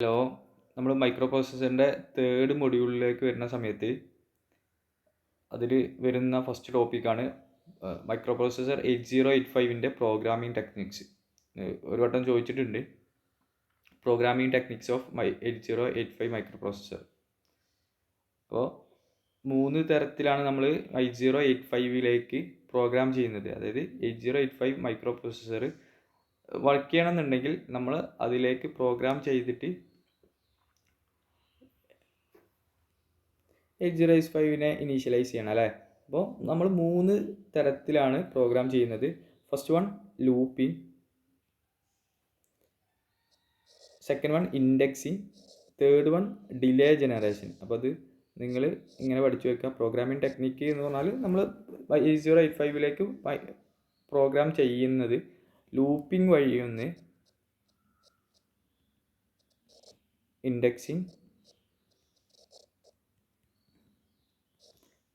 Hello, നമ്മൾ micro പ്രോസസ്സറിൻ്റെ third മൊഡ്യൂളിലേക്ക് വരുന്ന സമയത്ത് അതിൽ വരുന്ന ഫസ്റ്റ് ടോപ്പിക്കാണ് മൈക്രോ പ്രോസസ്സർ 8085 പ്രോഗ്രാമിംഗ് ടെക്നിക്സ്. ഒരു വട്ടം ചോദിച്ചിട്ടുണ്ട്, programming techniques of 8085 micro processor. അപ്പോൾ 3 തരത്തിലാണ് നമ്മൾ 8085 പ്രോഗ്രാം ചെയ്യുന്നത്. അതായത് 8085 മൈക്രോ പ്രോസസ്സർ വർക്ക് ചെയ്യണമെന്നുണ്ടെങ്കിൽ നമ്മൾ അതിലേക്ക് പ്രോഗ്രാം ചെയ്തിട്ട് 8085 ഇനീഷ്യലൈസ് ചെയ്യണം അല്ലേ. അപ്പോൾ നമ്മൾ 3 തരത്തിലാണ് പ്രോഗ്രാം ചെയ്യുന്നത്. First one looping, second one indexing, third one delay generation. അപ്പോൾ അത് നിങ്ങൾ ഇങ്ങനെ പഠിച്ചു വെക്കുക. പ്രോഗ്രാമിംഗ് ടെക്നിക്ക് എന്ന് പറഞ്ഞാൽ നമ്മൾ 8085 പ്രോഗ്രാം ചെയ്യുന്നത് ലൂപ്പിംഗ് വഴിയൊന്ന്, indexing,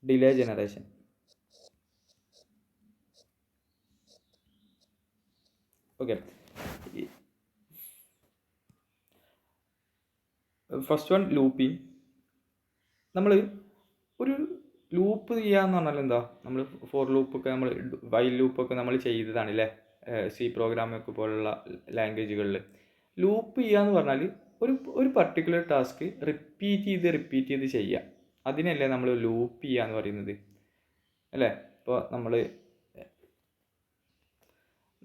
delay generation. Okay, first one looping. നമ്മൾ ഒരു ലൂപ്പ് ചെയ്യാന്ന് പറഞ്ഞാൽ എന്താ, നമ്മൾ ഫോർ ലൂപ്പൊക്കെ നമ്മൾ വൈൽ ലൂപ്പൊക്കെ നമ്മൾ ചെയ്തതാണ് അല്ലേ, സി പ്രോഗ്രാമൊക്കെ പോലുള്ള ലാംഗ്വേജുകളിൽ. ലൂപ്പ് ചെയ്യാന്ന് പറഞ്ഞാൽ ഒരു പർട്ടിക്കുലർ ടാസ്ക് റിപ്പീറ്റ് ചെയ്ത് ചെയ്യുക. അതിനല്ലേ നമ്മൾ ലൂപ്പ് ചെയ്യാന്ന് പറയുന്നത് അല്ലേ. ഇപ്പോൾ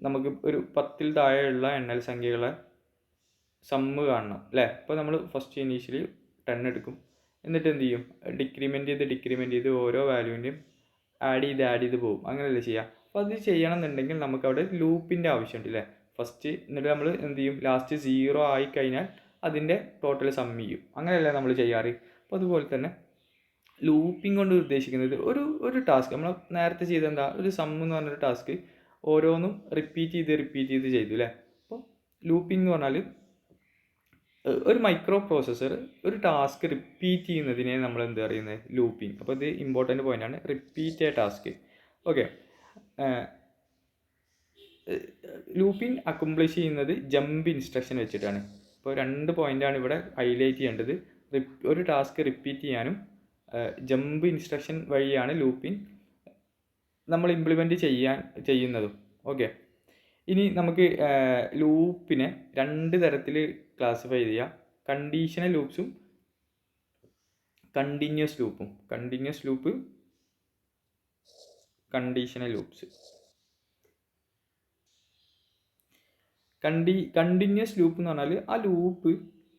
നമുക്ക് ഒരു 10ൽ താഴെയുള്ള എണ്ണൽ സംഖ്യകളെ സമ്മ് കാണണം അല്ലേ. ഇപ്പോൾ നമ്മൾ ഫസ്റ്റ് ഇനീഷ്യലി 10 എടുക്കും, എന്നിട്ട് എന്ത് ചെയ്യും, ഡിക്രിമെൻറ്റ് ചെയ്ത് ഓരോ വാല്യൂവിൻ്റെയും ആഡ് ചെയ്ത് പോകും. അങ്ങനെയല്ലേ ചെയ്യുക. അപ്പോൾ അത് ചെയ്യണം എന്നുണ്ടെങ്കിൽ നമുക്ക് അവിടെ ലൂപ്പിൻ്റെ ആവശ്യമുണ്ട് അല്ലേ. ഫസ്റ്റ് എന്നിട്ട് നമ്മൾ എന്ത് ചെയ്യും, ലാസ്റ്റ് 0 ആയിക്കഴിഞ്ഞാൽ അതിൻ്റെ ടോട്ടൽ സം ചെയ്യും. അങ്ങനെയല്ലേ നമ്മൾ ചെയ്യാറ്. അപ്പോൾ അതുപോലെ തന്നെ ലൂപ്പിംഗ് കൊണ്ട് ഉദ്ദേശിക്കുന്നത് ഒരു ടാസ്ക് നമ്മൾ നേരത്തെ ചെയ്ത എന്താ, ഒരു സം എന്ന് പറഞ്ഞൊരു ടാസ്ക് ഓരോന്നും റിപ്പീറ്റ് ചെയ്ത് ചെയ്തു അല്ലേ. അപ്പോൾ ലൂപ്പിംഗ് എന്ന് പറഞ്ഞാൽ ഒരു മൈക്രോ പ്രോസസ്സർ ഒരു ടാസ്ക് റിപ്പീറ്റ് ചെയ്യുന്നതിനെ നമ്മൾ എന്ത് പറയുന്നത്, ലൂപ്പിംഗ്. അപ്പോൾ ഇത് ഇമ്പോർട്ടൻ്റ് പോയിൻ്റാണ്, repeat A task. Okay, looping accomplish ചെയ്യുന്നത് ജമ്പ് ഇൻസ്ട്രക്ഷൻ വെച്ചിട്ടാണ്. ഇപ്പോൾ 2 പോയിൻ്റാണ് ഇവിടെ ഹൈലൈറ്റ് ചെയ്യേണ്ടത്. ഒരു ടാസ്ക് റിപ്പീറ്റ് ചെയ്യാനും ജമ്പ് ഇൻസ്ട്രക്ഷൻ വഴിയാണ് ലൂപ്പിംഗ് നമ്മൾ ഇംപ്ലിമെൻറ്റ് ചെയ്യുന്നതും. ഓക്കെ, ഇനി നമുക്ക് ലൂപ്പിനെ 2 തരത്തിൽ ക്ലാസിഫൈ ചെയ്യാം. കണ്ടീഷണൽ ലൂപ്സും കണ്ടിന്യൂസ് ലൂപ്പും. Continuous loop, conditional loops. Continuous loop എന്ന് പറഞ്ഞാൽ ആ ലൂപ്പ്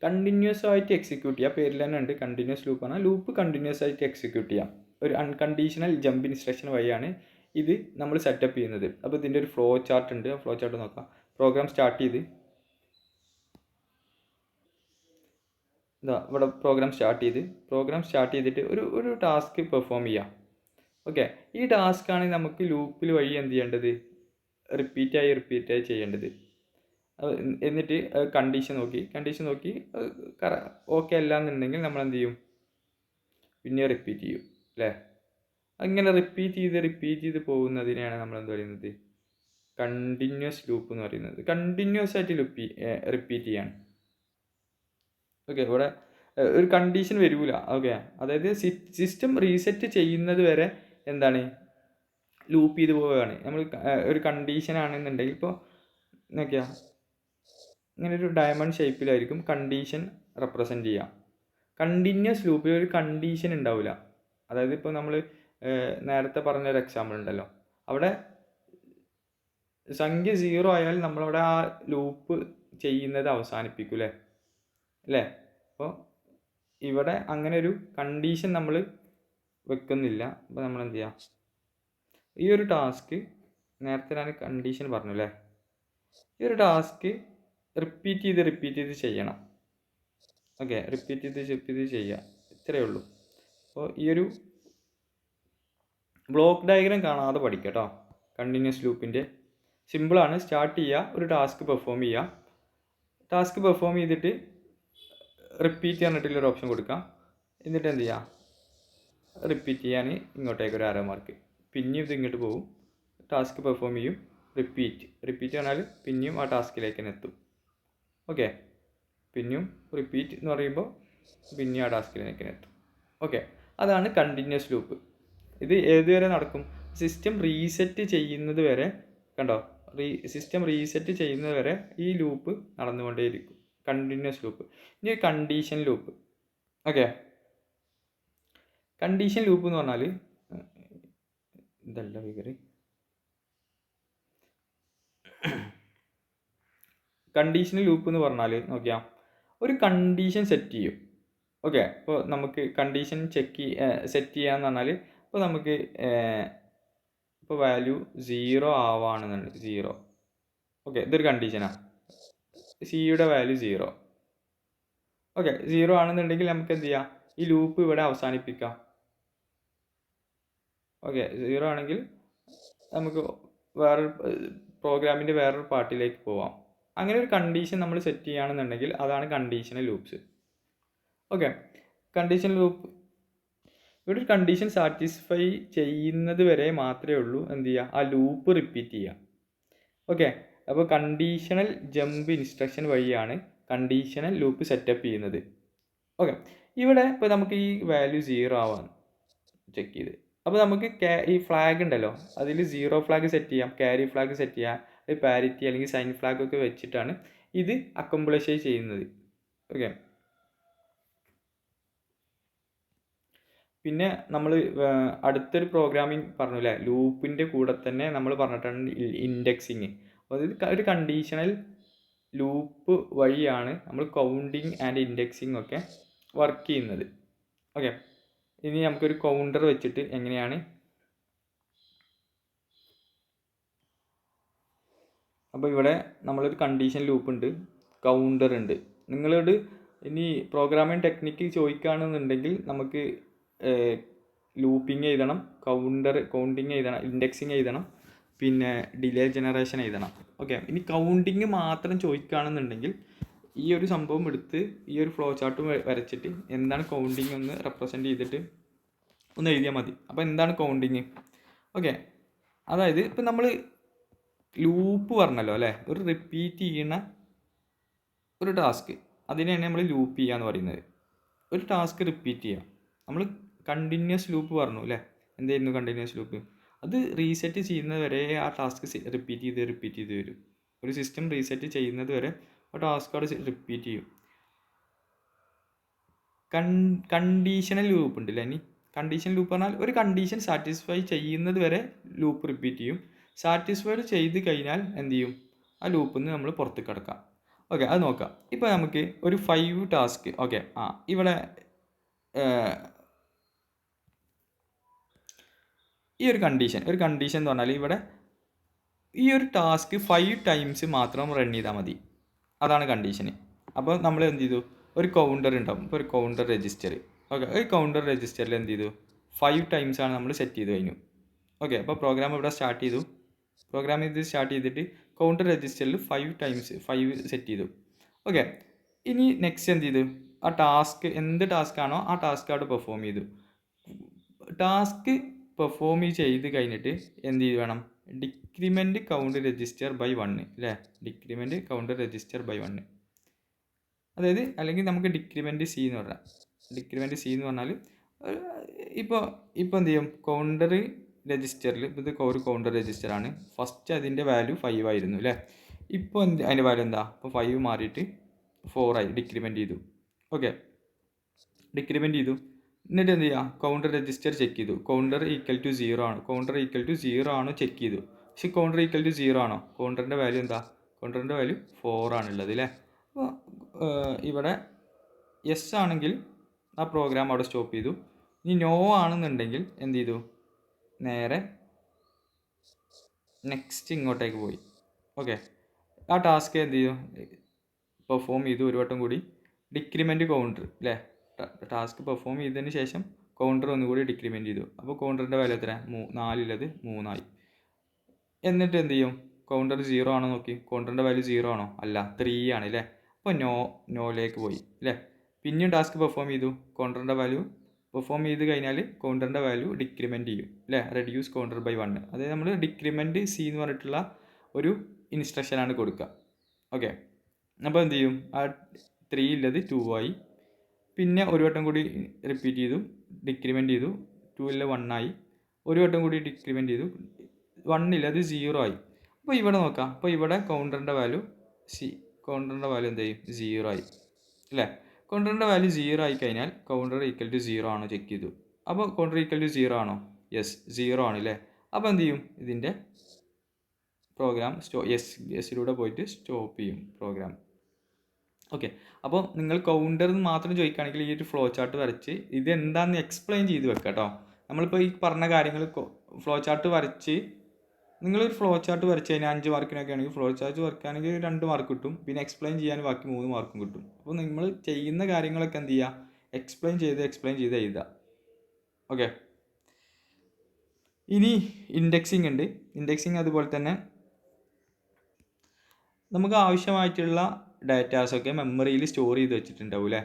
കണ്ടിന്യൂസ് ആയിട്ട് എക്സിക്യൂട്ട് ചെയ്യുക. പേരിൽ തന്നെ ഉണ്ട്, കണ്ടിന്യൂസ് ലൂപ്പ് പറഞ്ഞാൽ ലൂപ്പ് കണ്ടിന്യൂസ് ആയിട്ട് എക്സിക്യൂട്ട് ചെയ്യാം. ഒരു അൺകണ്ടീഷണൽ ജമ്പ് ഇൻസ്ട്രക്ഷൻ വഴിയാണ് ഇത് നമ്മൾ സെറ്റപ്പ് ചെയ്യുന്നത്. അപ്പോൾ ഇതിൻ്റെ ഒരു ഫ്ലോ ചാർട്ട് ഉണ്ട്, ആ ഫ്ലോ ചാർട്ട് നോക്കാം. പ്രോഗ്രാം സ്റ്റാർട്ട് ഇവിടെ പ്രോഗ്രാം സ്റ്റാർട്ട് ചെയ്തിട്ട് ഒരു ടാസ്ക് പെർഫോം ചെയ്യാം. ഓക്കെ, ഈ ടാസ്ക്കാണ് നമുക്ക് ലൂപ്പിൽ വഴി എന്ത് ചെയ്യേണ്ടത്, റിപ്പീറ്റായി ചെയ്യേണ്ടത്. എന്നിട്ട് കണ്ടീഷൻ നോക്കി ഓക്കെ അല്ല എന്നുണ്ടെങ്കിൽ നമ്മൾ എന്ത് ചെയ്യും, പിന്നെ റിപ്പീറ്റ് ചെയ്യും അല്ലേ. അങ്ങനെ റിപ്പീറ്റ് ചെയ്ത് പോകുന്നതിനെയാണ് നമ്മൾ എന്ത് പറയുന്നത്, കണ്ടിന്യൂസ് ലൂപ്പ് എന്ന് പറയുന്നത്. കണ്ടിന്യൂസ് ആയിട്ട് റിപ്പീറ്റ് ചെയ്യാണ്. ഓക്കെ, ഇവിടെ ഒരു കണ്ടീഷൻ വരില്ല. ഓക്കെ, അതായത് സിസ്റ്റം റീസെറ്റ് ചെയ്യുന്നത് വരെ എന്താണ്, ലൂപ്പ് ചെയ്ത് പോവുകയാണ്. നമ്മൾ ഒരു കണ്ടീഷൻ ആണെന്നുണ്ടെങ്കിൽ ഇപ്പോൾ നോക്കിയാൽ ഇങ്ങനെ ഒരു ഡയമണ്ട് ഷേപ്പിലായിരിക്കും കണ്ടീഷൻ റെപ്രസെൻറ്റ് ചെയ്യുക. കണ്ടിന്യൂസ് ലൂപ്പിൽ ഒരു കണ്ടീഷൻ ഉണ്ടാവില്ല. അതായത് ഇപ്പോൾ നമ്മൾ നേരത്തെ പറഞ്ഞൊരു എക്സാമ്പിൾ ഉണ്ടല്ലോ, അവിടെ സംഖ്യ 0 ആയാൽ നമ്മളവിടെ ആ ലൂപ്പ് ചെയ്യുന്നത് അവസാനിപ്പിക്കൂലേ അല്ലേ. അപ്പോൾ ഇവിടെ അങ്ങനെ ഒരു കണ്ടീഷൻ നമ്മൾ വെക്കുന്നില്ല. അപ്പോൾ നമ്മൾ എന്ത് ചെയ്യാം, ഈ ഒരു ടാസ്ക് നേരത്തെ ഞാൻ കണ്ടീഷൻ പറഞ്ഞു അല്ലേ, ഈ ഒരു ടാസ്ക് റിപ്പീറ്റ് ചെയ്ത് ചെയ്യണം. ഓക്കെ, റിപ്പീറ്റ് ചെയ്ത് ചെയ്യുക, ഇത്രയേ ഉള്ളൂ. അപ്പോൾ ഈ ഒരു ബ്ലോക്ക് ഡയഗ്രാം കാണാതെ പഠിക്കുക കേട്ടോ. കണ്ടിന്യൂസ് ലൂപ്പിൻ്റെ സിമ്പിളാണ്. സ്റ്റാർട്ട് ചെയ്യുക, ഒരു ടാസ്ക് പെർഫോം ചെയ്യുക, ടാസ്ക് പെർഫോം ചെയ്തിട്ട് റിപ്പീറ്റ് പറഞ്ഞിട്ടുള്ളൊരു ഓപ്ഷൻ കൊടുക്കാം. എന്നിട്ട് എന്ത് ചെയ്യുക, റിപ്പീറ്റ് ചെയ്യാൻ ഇങ്ങോട്ടേക്ക് ഒരു ആരോ മാർക്ക്, പിന്നെയും ഇത് ഇങ്ങോട്ട് പോകും, ടാസ്ക് പെർഫോം ചെയ്യും, റിപ്പീറ്റ് പറഞ്ഞാൽ പിന്നെയും ആ ടാസ്കിലേക്ക് തന്നെ എത്തും. ഓക്കെ, പിന്നെയും റിപ്പീറ്റ് എന്ന് പറയുമ്പോൾ പിന്നെയും ആ ടാസ്കിലേക്ക് എത്തും. ഓക്കെ, അതാണ് കണ്ടിന്യൂസ് ലൂപ്പ്. ഇത് ഏതുവരെ നടക്കും? സിസ്റ്റം റീസെറ്റ് ചെയ്യുന്നത് വരെ. കണ്ടോ, സിസ്റ്റം റീസെറ്റ് ചെയ്യുന്നത് വരെ ഈ ലൂപ്പ് നടന്നുകൊണ്ടേയിരിക്കും, കണ്ടിന്യൂസ് ലൂപ്പ്. ഇനി condition loop. Okay, condition loop എന്ന് പറഞ്ഞാൽ ഇതല്ല ഫിഗർ. കണ്ടീഷൻ ലൂപ്പ് എന്ന് പറഞ്ഞാൽ നോക്കിയാൽ ഒരു കണ്ടീഷൻ സെറ്റ് ചെയ്യും. ഓക്കെ, ഇപ്പോൾ നമുക്ക് കണ്ടീഷൻ സെറ്റ് ചെയ്യാന്ന് പറഞ്ഞാൽ ഇപ്പോൾ നമുക്ക് ഇപ്പോൾ വാല്യൂ 0 ആവാണെന്നുണ്ട്. 0. ഓക്കെ, ഇതൊരു കണ്ടീഷനാണ്. സിയുടെ വാല്യൂ 0. ഓക്കെ, 0 ആണെന്നുണ്ടെങ്കിൽ നമുക്ക് എന്ത് ചെയ്യാം? ഈ ലൂപ്പ് ഇവിടെ അവസാനിപ്പിക്കാം. ഓക്കെ, 0 ആണെങ്കിൽ നമുക്ക് പ്രോഗ്രാമിൻ്റെ വേറൊരു പാർട്ടിലേക്ക് പോവാം. അങ്ങനെ ഒരു കണ്ടീഷൻ നമ്മൾ സെറ്റ് ചെയ്യുകയാണെന്നുണ്ടെങ്കിൽ അതാണ് conditional loops. Okay, condition loop ഇവിടെ ഒരു കണ്ടീഷൻ സാറ്റിസ്ഫൈ ചെയ്യുന്നത് വരെ മാത്രമേ ഉള്ളൂ എന്ത് ചെയ്യുക, ആ ലൂപ്പ് റിപ്പീറ്റ് ചെയ്യുക. ഓക്കെ, അപ്പോൾ കണ്ടീഷണൽ ജമ്പ് ഇൻസ്ട്രക്ഷൻ വഴിയാണ് കണ്ടീഷണൽ ലൂപ്പ് സെറ്റപ്പ് ചെയ്യുന്നത്. ഓക്കെ, ഇവിടെ ഇപ്പോൾ നമുക്ക് ഈ വാല്യൂ 0 ആവാൻ ചെക്ക് ചെയ്ത്, അപ്പോൾ നമുക്ക് ഈ ഫ്ലാഗ് ഉണ്ടല്ലോ, അതിൽ 0 ഫ്ലാഗ് സെറ്റ് ചെയ്യാം, ക്യാരി ഫ്ലാഗ് സെറ്റ് ചെയ്യാം, പാരിറ്റി അല്ലെങ്കിൽ സൈൻ ഫ്ലാഗ് ഒക്കെ വെച്ചിട്ടാണ് ഇത് അക്കംപ്ലിഷ് ചെയ്യുന്നത്. ഓക്കെ, പിന്നെ നമ്മൾ അടുത്തൊരു പ്രോഗ്രാമിംഗ് പറഞ്ഞില്ലേ, ലൂപ്പിൻ്റെ കൂടെ തന്നെ നമ്മൾ പറഞ്ഞിട്ടാണ് ഇൻഡെക്സിങ്. അപ്പോൾ ഇത് ഒരു കണ്ടീഷണൽ ലൂപ്പ് വഴിയാണ് നമ്മൾ കൗണ്ടിങ് ആൻഡ് ഇൻഡെക്സിങ് ഒക്കെ വർക്ക് ചെയ്യുന്നത്. ഓക്കെ, ഇനി നമുക്കൊരു കൗണ്ടർ വെച്ചിട്ട് എങ്ങനെയാണ്, അപ്പോൾ ഇവിടെ നമ്മളൊരു കണ്ടീഷൻ ലൂപ്പ് ഉണ്ട്, കൗണ്ടർ ഉണ്ട്. നിങ്ങളോട് ഇനി പ്രോഗ്രാമിംഗ് ടെക്നിക്ക് ചോദിക്കുകയാണെന്നുണ്ടെങ്കിൽ നമുക്ക് ലൂപ്പിംഗ് എഴുതണം, കൗണ്ടിങ് എഴുതണം, ഇൻഡെക്സിങ് എഴുതണം, പിന്നെ ഡിലേ ജനറേഷൻ എഴുതണം. ഓക്കെ, ഇനി കൗണ്ടിങ് മാത്രം ചോദിക്കുകയാണെന്നുണ്ടെങ്കിൽ ഈ ഒരു സംഭവം എടുത്ത് ഈ ഒരു ഫ്ലോ ചാർട്ട് വരച്ചിട്ട് എന്താണ് കൗണ്ടിങ് ഒന്ന് റെപ്രസെൻ്റ് ചെയ്തിട്ട് ഒന്ന് എഴുതിയാൽ മതി. അപ്പോൾ എന്താണ് കൗണ്ടിങ്? ഓക്കെ, അതായത് ഇപ്പം നമ്മൾ ലൂപ്പ് പറഞ്ഞല്ലോ അല്ലേ, ഒരു റിപ്പീറ്റ് ചെയ്യുന്ന ഒരു ടാസ്ക്, അതിനെയാണ് നമ്മൾ ലൂപ്പ് ചെയ്യുക എന്ന് പറയുന്നത്. ഒരു ടാസ്ക് റിപ്പീറ്റ് ചെയ്യുക. നമ്മൾ കണ്ടിന്യൂസ് ലൂപ്പ് പറഞ്ഞു അല്ലേ, എന്തായിരുന്നു കണ്ടിന്യൂസ് ലൂപ്പ്? അത് റീസെറ്റ് ചെയ്യുന്നത് വരെ ആ ടാസ്ക് റിപ്പീറ്റ് ചെയ്ത് വരും. ഒരു സിസ്റ്റം റീസെറ്റ് ചെയ്യുന്നത് വരെ ആ ടാസ്ക് അവിടെ റിപ്പീറ്റ് ചെയ്യും. കണ്ടീഷണൽ ലൂപ്പ് ഉണ്ട് അല്ലേ. ഇനി കണ്ടീഷൻ ലൂപ്പ് പറഞ്ഞാൽ ഒരു കണ്ടീഷൻ സാറ്റിസ്ഫൈ ചെയ്യുന്നത് വരെ ലൂപ്പ് റിപ്പീറ്റ് ചെയ്യും. സാറ്റിസ്ഫൈഡ് ചെയ്ത് കഴിഞ്ഞാൽ എന്ത് ചെയ്യും? ആ ലൂപ്പിൽ നിന്ന് നമ്മൾ പുറത്ത് കിടക്കാം. ഓക്കെ, അത് നോക്കാം. ഇപ്പോൾ നമുക്ക് ഒരു 5 ടാസ്ക്. ഓക്കെ, ഇവിടെ ഈ ഒരു കണ്ടീഷൻ എന്ന് പറഞ്ഞാൽ ഇവിടെ ഈ ഒരു ടാസ്ക് 5 ടൈംസ് മാത്രം റൺ ചെയ്താൽ മതി, അതാണ് കണ്ടീഷന്. അപ്പോൾ നമ്മൾ എന്ത് ചെയ്തു, ഒരു കൗണ്ടർ ഉണ്ടാവും, ഇപ്പോൾ ഒരു കൗണ്ടർ രജിസ്റ്റർ. ഓക്കെ, ഈ കൗണ്ടർ രജിസ്റ്ററിൽ എന്ത് ചെയ്തു, 5 ടൈംസാണ് നമ്മൾ സെറ്റ് ചെയ്ത് കഴിഞ്ഞു. ഓക്കെ, അപ്പോൾ പ്രോഗ്രാം ഇവിടെ സ്റ്റാർട്ട് ചെയ്തു. പ്രോഗ്രാം ഇത് സ്റ്റാർട്ട് ചെയ്തിട്ട് കൗണ്ടർ രജിസ്റ്ററിൽ 5 ടൈംസ് 5 സെറ്റ് ചെയ്തു. ഓക്കെ, ഇനി നെക്സ്റ്റ് എന്ത് ചെയ്തു, ആ ടാസ്ക് എന്ത് ടാസ്ക് ആണോ ആ ടാസ്ക് അവിടെ പെർഫോം ചെയ്തു. ടാസ്ക് പെർഫോം ചെയ്ത് കഴിഞ്ഞിട്ട് എന്ത് വേണം, ഡിക്രിമെൻറ്റ് കൗണ്ട് രജിസ്റ്റർ ബൈ 1 അല്ലേ. ഡിക്രിമെൻറ്റ് കൗണ്ടർ രജിസ്റ്റർ ബൈ 1, അതായത് അല്ലെങ്കിൽ നമുക്ക് ഡിക്രിമെൻറ്റ് സി എന്ന് പറഞ്ഞാൽ. ഡിക്രിമെൻറ്റ് സി എന്ന് പറഞ്ഞാൽ ഇപ്പോൾ എന്ത് ചെയ്യും, കൗണ്ടർ രജിസ്റ്ററിൽ ഇത് ഒരു കൗണ്ടർ രജിസ്റ്ററാണ്. ഫസ്റ്റ് അതിൻ്റെ വാല്യൂ 5 ആയിരുന്നു അല്ലേ. ഇപ്പോൾ അതിൻ്റെ വാല്യൂ എന്താ, ഇപ്പോൾ 5 മാറിയിട്ട് 4 ആയി, ഡിക്രിമെൻറ്റ് ചെയ്തു. ഓക്കെ, ഡിക്രിമെൻറ്റ് ചെയ്തു. എന്നിട്ട് എന്ത് ചെയ്യുക, കൗണ്ടർ രജിസ്റ്റർ ചെക്ക് ചെയ്തു. കൗണ്ടർ ഈക്വൽ ടു 0 ആണ്, കൗണ്ടർ ഈക്വൽ ടു 0 ആണോ ചെക്ക് ചെയ്തു. പക്ഷേ കൗണ്ടർ ഈക്വൽ ടു 0 ആണോ, കൗണ്ടറിൻ്റെ വാല്യൂ എന്താ, കൗണ്ടറിൻ്റെ വാല്യൂ 4 ആണുള്ളത് അല്ലേ. അപ്പോൾ ഇവിടെ യെസ് ആണെങ്കിൽ ആ പ്രോഗ്രാം അവിടെ സ്റ്റോപ്പ് ചെയ്തു. ഇനി നോ ആണെന്നുണ്ടെങ്കിൽ എന്ത് ചെയ്തു, നേരെ നെക്സ്റ്റ് ഇങ്ങോട്ടേക്ക് പോയി. ഓക്കെ, ആ ടാസ്ക് എന്ത് ചെയ്തു, പെർഫോം ചെയ്തു ഒരു വട്ടം കൂടി. ഡിക്രിമെൻറ്റ് കൗണ്ടർ അല്ലേ, ടാസ്ക് പെർഫോം ചെയ്തതിന് ശേഷം കൗണ്ടർ ഒന്നുകൂടി ഡിക്രിമെൻറ്റ് ചെയ്തു. അപ്പോൾ കൗണ്ടറിൻ്റെ വാല്യൂ എത്ര, 4 3 ആയി. എന്നിട്ട് എന്ത് ചെയ്യും, കൗണ്ടർ 0 ആണോ നോക്കി, കൗണ്ടറിൻ്റെ വാല്യൂ 0 ആണോ, അല്ല 3 ആണ് അല്ലേ. അപ്പോൾ നോയിലേക്ക് പോയി അല്ലേ. പിന്നെയും ടാസ്ക് പെർഫോം ചെയ്തു, കൗണ്ടറിൻ്റെ വാല്യൂ പെർഫോം ചെയ്ത് കഴിഞ്ഞാൽ കൗണ്ടറിൻ്റെ വാല്യൂ ഡിക്രിമെൻറ്റ് ചെയ്യും അല്ലേ, റെഡ്യൂസ് കൗണ്ടർ ബൈ 1. അതായത് നമ്മൾ ഡിക്രിമെൻറ്റ് സി എന്ന് പറഞ്ഞിട്ടുള്ള ഒരു ഇൻസ്ട്രക്ഷനാണ് കൊടുക്കുക. ഓക്കെ, അപ്പോൾ എന്ത് ചെയ്യും, ആ 3 ഉള്ളത് 2 ആയി. പിന്നെ ഒരു വട്ടം കൂടി റിപ്പീറ്റ് ചെയ്തു, ഡിക്രിമെൻറ്റ് ചെയ്തു, 2 1 ആയി. ഒരു വട്ടം കൂടി ഡിക്രിമെൻറ്റ് ചെയ്തു, 1 അത് 0 ആയി. അപ്പോൾ ഇവിടെ നോക്കാം. അപ്പോൾ ഇവിടെ കൗണ്ടറിൻ്റെ വാല്യൂ എന്ത് ചെയ്യും? 0 ആയി അല്ലേ? കൗണ്ടറിൻ്റെ വാല്യൂ 0 ആയി കഴിഞ്ഞാൽ കൗണ്ടർ ഈക്വൽ ടു 0 ആണോ ചെക്ക് ചെയ്തു. അപ്പോൾ കൗണ്ടർ ഈക്വൽ ടു 0 ആണോ? യെസ്, 0 ആണ് അല്ലേ? അപ്പോൾ എന്ത് ചെയ്യും? ഇതിൻ്റെ പ്രോഗ്രാം യെസ്സിലൂടെ പോയിട്ട് സ്റ്റോപ്പ് ചെയ്യും പ്രോഗ്രാം. ഓക്കെ, അപ്പോൾ നിങ്ങൾ കൗണ്ടറിൽ നിന്ന് മാത്രം ചോദിക്കുകയാണെങ്കിൽ ഈ ഒരു ഫ്ലോ ചാർട്ട് വരച്ച് ഇതെന്താണെന്ന് എക്സ്പ്ലെയിൻ ചെയ്ത് വെക്കാം കേട്ടോ. നമ്മളിപ്പോൾ ഈ പറഞ്ഞ കാര്യങ്ങൾ ഫ്ലോ ചാർട്ട് വരച്ച്, നിങ്ങളൊരു ഫ്ലോ ചാർട്ട് വരച്ച് കഴിഞ്ഞാൽ 5 മാർക്കിനൊക്കെ ആണെങ്കിൽ ഫ്ലോ ചാർട്ട് വരയ്ക്കുകയാണെങ്കിൽ 2 മാർക്ക് കിട്ടും. പിന്നെ എക്സ്പ്ലെയിൻ ചെയ്യാൻ ബാക്കി 3 മാർക്കും കിട്ടും. അപ്പോൾ നിങ്ങൾ ചെയ്യുന്ന കാര്യങ്ങളൊക്കെ എന്ത് ചെയ്യുക? എക്സ്പ്ലെയിൻ ചെയ്ത് എഴുതുക. ഓക്കെ, ഇനി ഇൻഡെക്സിങ് ഉണ്ട്. ഇൻഡെക്സിങ് അതുപോലെ തന്നെ നമുക്ക് ആവശ്യമായിട്ടുള്ള ഡാറ്റാസൊക്കെ മെമ്മറിയിൽ സ്റ്റോർ ചെയ്ത് വെച്ചിട്ടുണ്ടാവും അല്ലേ?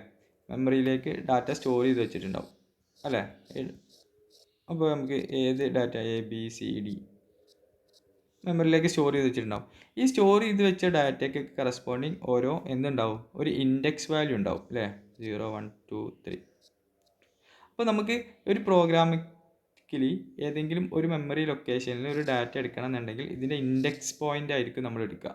മെമ്മറിയിലേക്ക് ഡാറ്റ സ്റ്റോർ ചെയ്ത് വെച്ചിട്ടുണ്ടാവും അല്ലേ? അപ്പോൾ നമുക്ക് ഏത് ഡാറ്റ ABCD മെമ്മറിയിലേക്ക് സ്റ്റോർ ചെയ്ത് വെച്ചിട്ടുണ്ടാവും. ഈ സ്റ്റോർ ചെയ്ത് വെച്ച ഡാറ്റയ്ക്ക് കറസ്പോണ്ടിങ് ഓരോ എന്തുണ്ടാവും? ഒരു ഇൻഡെക്സ് വാല്യൂ ഉണ്ടാവും അല്ലേ? 0 1 2 3. അപ്പോൾ നമുക്ക് ഒരു പ്രോഗ്രാമിക്കലി ഏതെങ്കിലും ഒരു മെമ്മറി ലൊക്കേഷനിൽ ഒരു ഡാറ്റ എടുക്കണം എന്നുണ്ടെങ്കിൽ ഇതിൻ്റെ ഇൻഡെക്സ് പോയിൻ്റ് ആയിരിക്കും നമ്മൾ എടുക്കുക.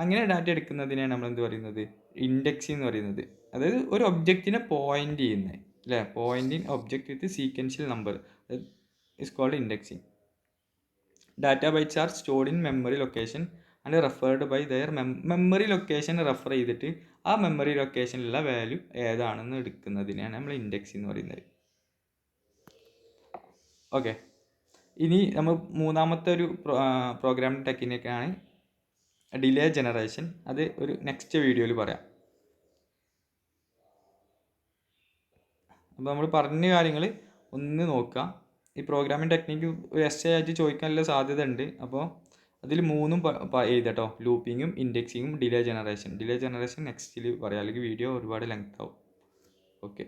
അങ്ങനെ ഡാറ്റ എടുക്കുന്നതിനെയാണ് നമ്മൾ എന്ത് പറയുന്നത്? ഇൻഡെക്സിങ് എന്ന് പറയുന്നത്. അതായത് ഒരു ഒബ്ജക്റ്റിനെ പോയിന്റ് ചെയ്യുന്നത് അല്ലേ? Pointing object with sequential number is called indexing. Data bytes are stored in memory location and referred by their memory location refer ചെയ്തിട്ട് ആ മെമ്മറി ലൊക്കേഷനിലുള്ള വാല്യൂ ഏതാണെന്ന് എടുക്കുന്നതിനെയാണ് നമ്മൾ ഇൻഡെക്സിങ് എന്ന് പറയുന്നത്. ഓക്കെ, ഇനി നമ്മൾ മൂന്നാമത്തെ ഒരു പ്രോഗ്രാമിംഗ് ടെക്നിക്കാണ് ഡിലേ ജനറേഷൻ. അത് ഒരു നെക്സ്റ്റ് വീഡിയോയിൽ പറയാം. അപ്പോൾ നമ്മൾ പറഞ്ഞ കാര്യങ്ങൾ ഒന്ന് നോക്കുക. ഈ പ്രോഗ്രാമിംഗ് ടെക്നിക്ക് ഒരു എസ്സേ ആയിട്ട് ചോദിക്കാനുള്ള സാധ്യത ഉണ്ട്. അപ്പോൾ അതിൽ 3ഉം എഴുതട്ടോ: ലൂപ്പിങ്ങും, ഇൻഡെക്സിങ്ങും, ഡിലേ ജനറേഷൻ നെക്സ്റ്റിൽ പറയാം, അല്ലെങ്കിൽ വീഡിയോ ഒരുപാട് ലെങ്ത് ആവും. ഓക്കെ.